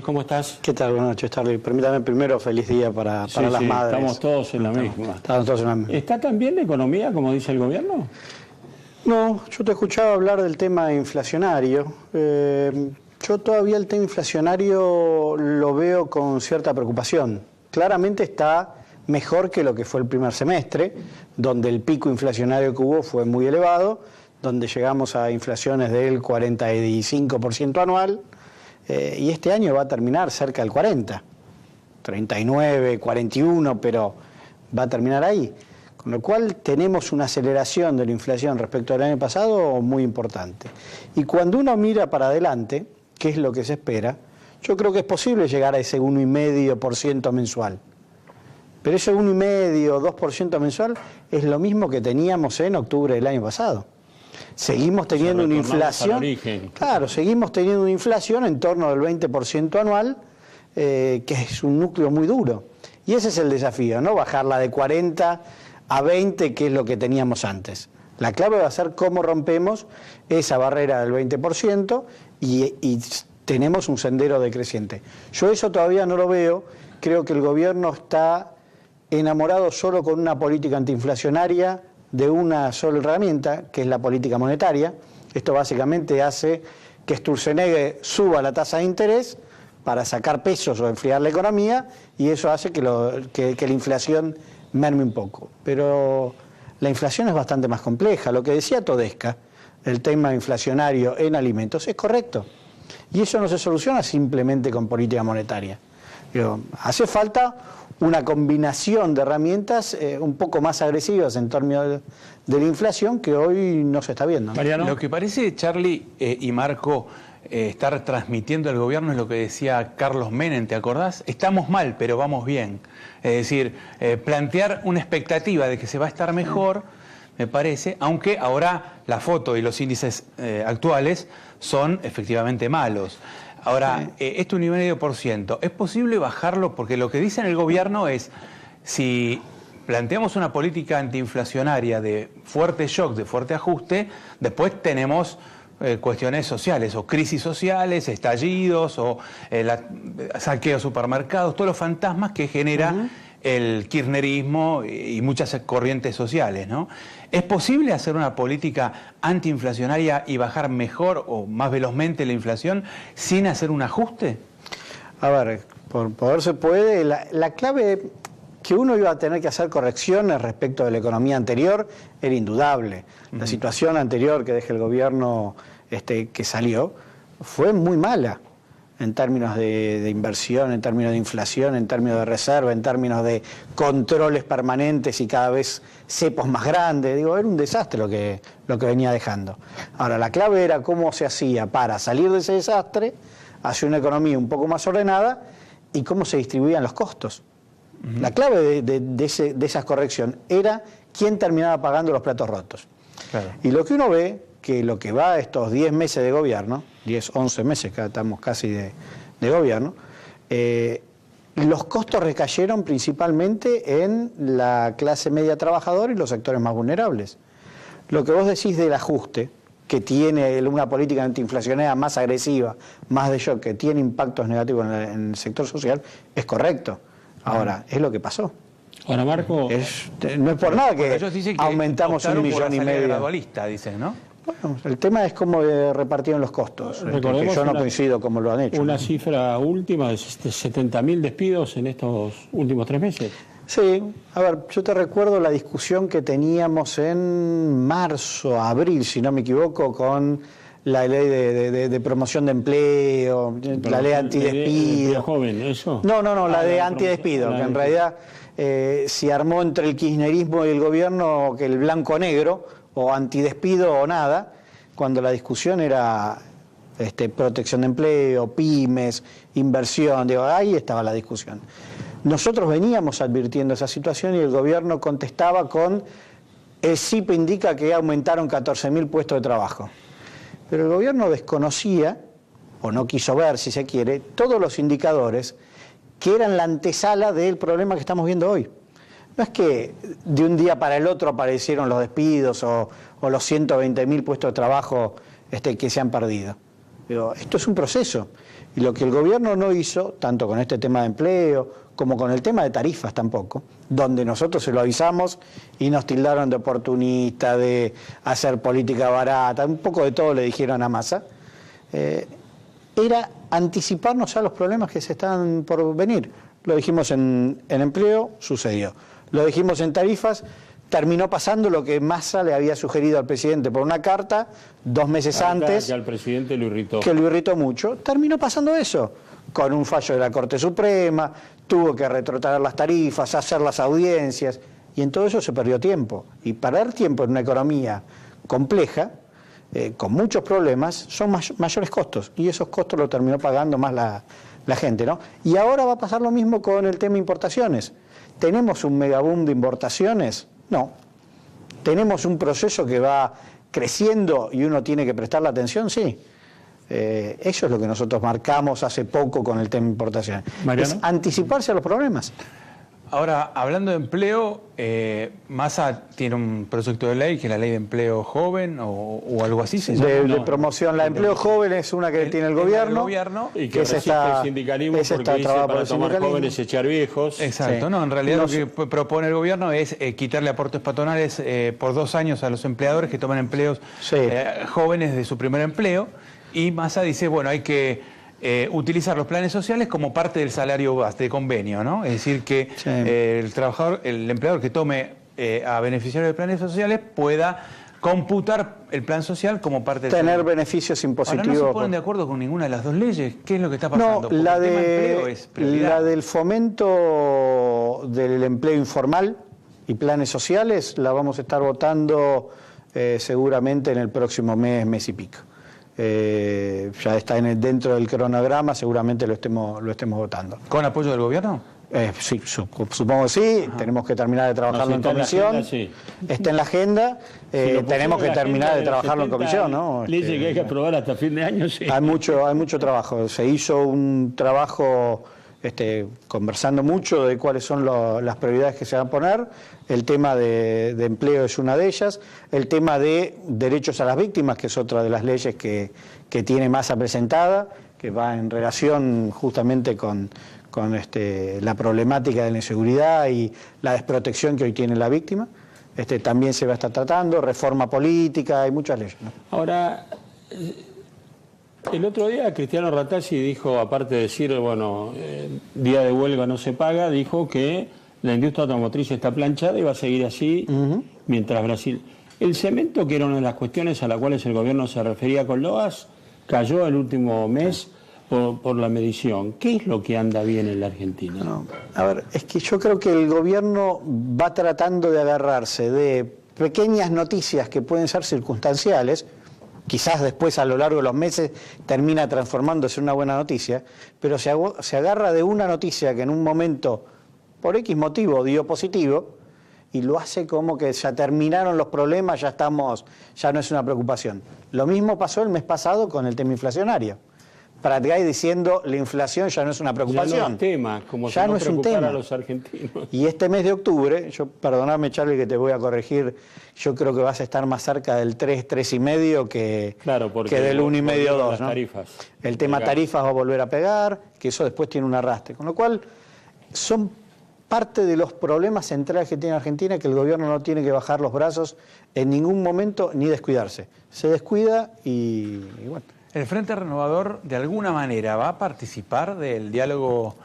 ¿Cómo estás? ¿Qué tal? Buenas noches, Charlie. Permítame primero feliz día para las madres. Estamos todos en la misma. Estamos todos en la misma. ¿Está tan bien la economía como dice el gobierno? No, yo te escuchaba hablar del tema inflacionario. Yo todavía el tema inflacionario lo veo con cierta preocupación. Claramente está mejor que lo que fue el primer semestre, donde el pico inflacionario que hubo fue muy elevado, donde llegamos a inflaciones del 45% anual. Y este año va a terminar cerca del 40, 39, 41, pero va a terminar ahí. Con lo cual tenemos una aceleración de la inflación respecto al año pasado muy importante. Y cuando uno mira para adelante, ¿qué es lo que se espera? Yo creo que es posible llegar a ese 1,5% mensual. Pero ese 1,5%, 2% mensual es lo mismo que teníamos en octubre del año pasado. Seguimos teniendo una inflación, claro, seguimos teniendo una inflación en torno del 20% anual, que es un núcleo muy duro. Y ese es el desafío, ¿no? Bajarla de 40 a 20, que es lo que teníamos antes. La clave va a ser cómo rompemos esa barrera del 20% y tenemos un sendero decreciente. Yo eso todavía no lo veo, creo que el gobierno está enamorado solo con una política antiinflacionaria, de una sola herramienta, que es la política monetaria. Esto básicamente hace que Sturzenegger suba la tasa de interés para sacar pesos o enfriar la economía, y eso hace que la inflación merme un poco. Pero la inflación es bastante más compleja. Lo que decía Todesca, el tema inflacionario en alimentos, es correcto. Y eso no se soluciona simplemente con política monetaria. Hace falta una combinación de herramientas un poco más agresivas en términos de la inflación que hoy no se está viendo, ¿no? Mariano. Lo que parece, Charlie y Marco, estar transmitiendo el gobierno es lo que decía Carlos Menem, ¿te acordás? Estamos mal, pero vamos bien. Es decir, plantear una expectativa de que se va a estar mejor, me parece, aunque ahora la foto y los índices actuales son efectivamente malos. Ahora, este 1,5%, ¿es posible bajarlo? Porque lo que dice en el gobierno es, si planteamos una política antiinflacionaria de fuerte shock, de fuerte ajuste, después tenemos cuestiones sociales, o crisis sociales, estallidos, o saqueo de supermercados, todos los fantasmas que genera el kirchnerismo y muchas corrientes sociales, ¿no? ¿Es posible hacer una política antiinflacionaria y bajar mejor o más velozmente la inflación sin hacer un ajuste? A ver, por poder se puede. La clave que uno iba a tener que hacer correcciones respecto de la economía anterior era indudable. La situación anterior que deja el gobierno que salió fue muy mala en términos de inversión, en términos de inflación, en términos de reserva, en términos de controles permanentes y cada vez cepos más grandes. Digo, era un desastre lo que venía dejando. Ahora, la clave era cómo se hacía para salir de ese desastre hacia una economía un poco más ordenada y cómo se distribuían los costos. La clave de esa corrección era quién terminaba pagando los platos rotos. Claro. Y lo que uno ve, que lo que va a estos 10 meses de gobierno, 10, 11 meses que estamos casi de gobierno, los costos recayeron principalmente en la clase media trabajadora y los sectores más vulnerables. Lo que vos decís del ajuste, que tiene una política antiinflacionaria más agresiva, más de shock, que tiene impactos negativos en el sector social, es correcto. Ahora, es lo que pasó. Ahora, Marco... no es por nada que aumentamos 1,5 millones. Gradualista, dicen, ¿no? Bueno, el tema es cómo repartieron los costos. Recordemos yo no coincido como lo han hecho. Una cifra última de 70.000 despidos en estos últimos 3 meses. Sí, a ver, yo te recuerdo la discusión que teníamos en marzo, abril, si no me equivoco, con la ley de promoción de empleo, la ley antidespido. Joven, ¿eso? No, la de antidespido, que en realidad se armó entre el kirchnerismo y el gobierno que el blanco-negro, o antidespido o nada, cuando la discusión era protección de empleo, pymes, inversión, digo, ahí estaba la discusión. Nosotros veníamos advirtiendo esa situación y el gobierno contestaba con el CIPE indica que aumentaron 14.000 puestos de trabajo. Pero el gobierno desconocía, o no quiso ver si se quiere, todos los indicadores que eran la antesala del problema que estamos viendo hoy. No es que de un día para el otro aparecieron los despidos o los 120.000 puestos de trabajo que se han perdido. Pero esto es un proceso. Y lo que el gobierno no hizo, tanto con este tema de empleo como con el tema de tarifas tampoco, donde nosotros se lo avisamos y nos tildaron de oportunista, de hacer política barata, un poco de todo le dijeron a Massa, era anticiparnos a los problemas que se están por venir. Lo dijimos en empleo, sucedió. Lo dijimos en tarifas, terminó pasando lo que Massa le había sugerido al presidente por una carta 2 meses antes. Que al presidente lo irritó. Que lo irritó mucho. Terminó pasando eso, con un fallo de la Corte Suprema, tuvo que retrotraer las tarifas, hacer las audiencias, y en todo eso se perdió tiempo. Y perder tiempo en una economía compleja, con muchos problemas, son mayores costos, y esos costos lo terminó pagando más la gente, ¿no? Y ahora va a pasar lo mismo con el tema de importaciones. ¿Tenemos un megaboom de importaciones? No. ¿Tenemos un proceso que va creciendo y uno tiene que prestarle atención? Sí. Eso es lo que nosotros marcamos hace poco con el tema de importaciones. Mariano. Es anticiparse a los problemas. Ahora, hablando de empleo, Massa tiene un proyecto de ley, que es la ley de empleo joven o algo así. ¿Se llama? De promoción. La empleo joven es una que tiene el gobierno. Y que resiste el sindicalismo porque dice para tomar jóvenes y echar viejos. Exacto, Sí. no, en realidad lo que propone el gobierno es quitarle aportes patronales por 2 años a los empleadores que toman empleos jóvenes de su primer empleo. Y Massa dice, bueno, hay que utilizar los planes sociales como parte del salario base, de convenio, ¿no? Es decir, que el trabajador, el empleador que tome a beneficiarios de planes sociales pueda computar el plan social como parte del tener salario. Beneficios impositivos. Ahora, ¿no se ponen de acuerdo con ninguna de las dos leyes? ¿Qué es lo que está pasando? No, Porque el tema empleo es prioridad. la del fomento del empleo informal y planes sociales la vamos a estar votando seguramente en el próximo mes y pico. Ya está dentro del cronograma, seguramente lo estemos votando. ¿Con apoyo del gobierno? Sí, supongo que sí. Ajá. Tenemos que terminar de trabajarlo en comisión. Agenda, sí. Está en la agenda. Tenemos que terminar de trabajarlo en comisión, ¿no? Leyes que hay que aprobar hasta fin de año, sí. Hay mucho trabajo. Se hizo un trabajo conversando mucho de cuáles son las prioridades que se van a poner. El tema de empleo es una de ellas. El tema de derechos a las víctimas, que es otra de las leyes que tiene Massa presentada, que va en relación justamente con la problemática de la inseguridad y la desprotección que hoy tiene la víctima. También se va a estar tratando, reforma política, hay muchas leyes, ¿no? Ahora, el otro día Cristiano Rattazzi dijo, aparte de decir, bueno, día de huelga no se paga, dijo que la industria automotriz está planchada y va a seguir así mientras Brasil... El cemento, que era una de las cuestiones a las cuales el gobierno se refería con Loas, cayó el último mes por la medición. ¿Qué es lo que anda bien en la Argentina? No, a ver, es que yo creo que el gobierno va tratando de agarrarse de pequeñas noticias que pueden ser circunstanciales, quizás después a lo largo de los meses termina transformándose en una buena noticia, pero se agarra de una noticia que en un momento, por X motivo, dio positivo, y lo hace como que ya terminaron los problemas, ya no es una preocupación. Lo mismo pasó el mes pasado con el tema inflacionario. Pratgay diciendo la inflación ya no es una preocupación. Ya no es tema, como ya si no es un tema a los argentinos. Y este mes de octubre, perdóname Charlie que te voy a corregir, yo creo que vas a estar más cerca del 3,5 que del 1,5, 2, ¿no? Tarifas. El tema tarifas va a volver a pegar, que eso después tiene un arrastre. Con lo cual, son parte de los problemas centrales que tiene Argentina, que el gobierno no tiene que bajar los brazos en ningún momento ni descuidarse. Se descuida y bueno. ¿El Frente Renovador de alguna manera va a participar del diálogo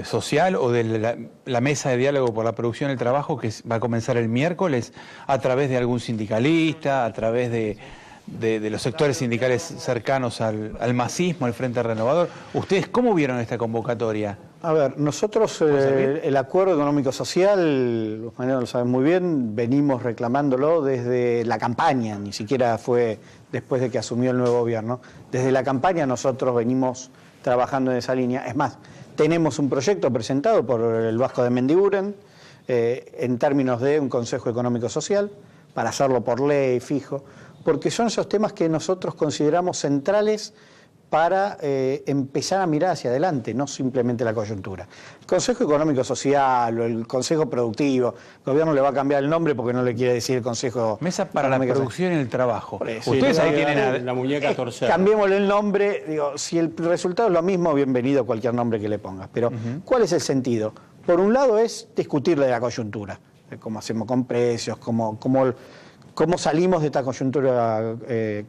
social o de la mesa de diálogo por la producción del trabajo que va a comenzar el miércoles a través de algún sindicalista, a través de los sectores sindicales cercanos al masismo, al Frente Renovador? ¿Ustedes cómo vieron esta convocatoria? A ver, nosotros el acuerdo económico social, los maneros lo saben muy bien, venimos reclamándolo desde la campaña, ni siquiera fue después de que asumió el nuevo gobierno. Desde la campaña nosotros venimos trabajando en esa línea. Es más, tenemos un proyecto presentado por el Vasco de Mendiguren en términos de un Consejo Económico Social, para hacerlo por ley fijo, porque son esos temas que nosotros consideramos centrales para empezar a mirar hacia adelante, no simplemente la coyuntura. El Consejo Económico Social o el Consejo Productivo, el gobierno le va a cambiar el nombre porque no le quiere decir el Consejo... Mesa para la producción y el trabajo. Ustedes ahí tienen la muñeca torcida. Cambiémosle el nombre, digo, si el resultado es lo mismo, bienvenido cualquier nombre que le pongas. Pero, ¿cuál es el sentido? Por un lado es discutir de la coyuntura, de cómo hacemos con precios, cómo salimos de esta coyuntura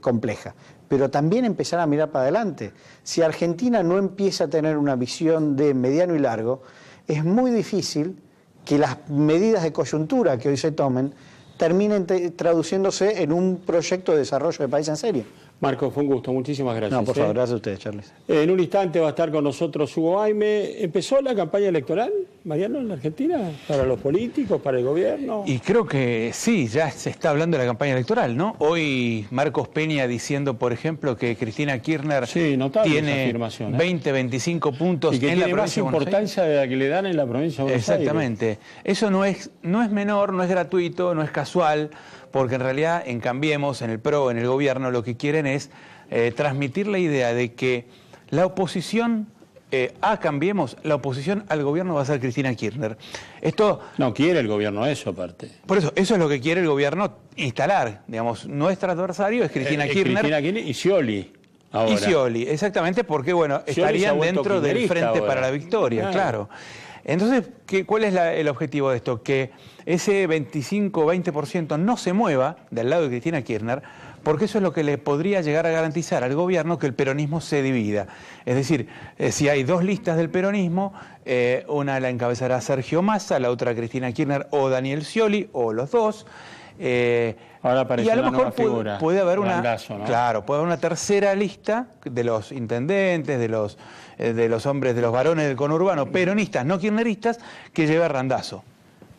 compleja. Pero también empezar a mirar para adelante. Si Argentina no empieza a tener una visión de mediano y largo, es muy difícil que las medidas de coyuntura que hoy se tomen terminen traduciéndose en un proyecto de desarrollo de país en serio. Marco, fue un gusto, muchísimas gracias. No, por favor, gracias a ustedes, Charles. En un instante va a estar con nosotros Hugo Aime. ¿Empezó la campaña electoral, Mariano, en la Argentina? ¿Para los políticos, para el gobierno? Y creo que sí, ya se está hablando de la campaña electoral, ¿no? Hoy Marcos Peña diciendo, por ejemplo, que Cristina Kirchner tiene 20, 25 puntos y que en la tiene más provincia de Buenos importancia de la que le dan en la provincia de Buenos Aires. Exactamente. Eso no es menor, no es gratuito, no es casual, porque en realidad en Cambiemos, en el PRO, en el gobierno, lo que quieren es transmitir la idea de que la oposición a Cambiemos, la oposición al gobierno va a ser Cristina Kirchner. Esto no quiere el gobierno eso, aparte. Por eso es lo que quiere el gobierno instalar. Digamos, nuestro adversario es Cristina Kirchner. Cristina Kirchner y Scioli. Ahora. Y Scioli, exactamente, porque bueno, estarían dentro del Frente para la Victoria, claro. Entonces, ¿cuál es el objetivo de esto? Que ese 25-20% no se mueva del lado de Cristina Kirchner, porque eso es lo que le podría llegar a garantizar al gobierno que el peronismo se divida. Es decir, si hay dos listas del peronismo, una la encabezará Sergio Massa, la otra Cristina Kirchner o Daniel Scioli, o los dos. Ahora aparece y a lo una mejor figura, puede haber Randazo, ¿no? Claro, puede haber una tercera lista de los intendentes, de los hombres, de los varones del conurbano, peronistas, no kirchneristas, que lleve a Randazo.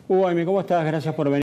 Hugo Aime, ¿cómo estás? Gracias por venir.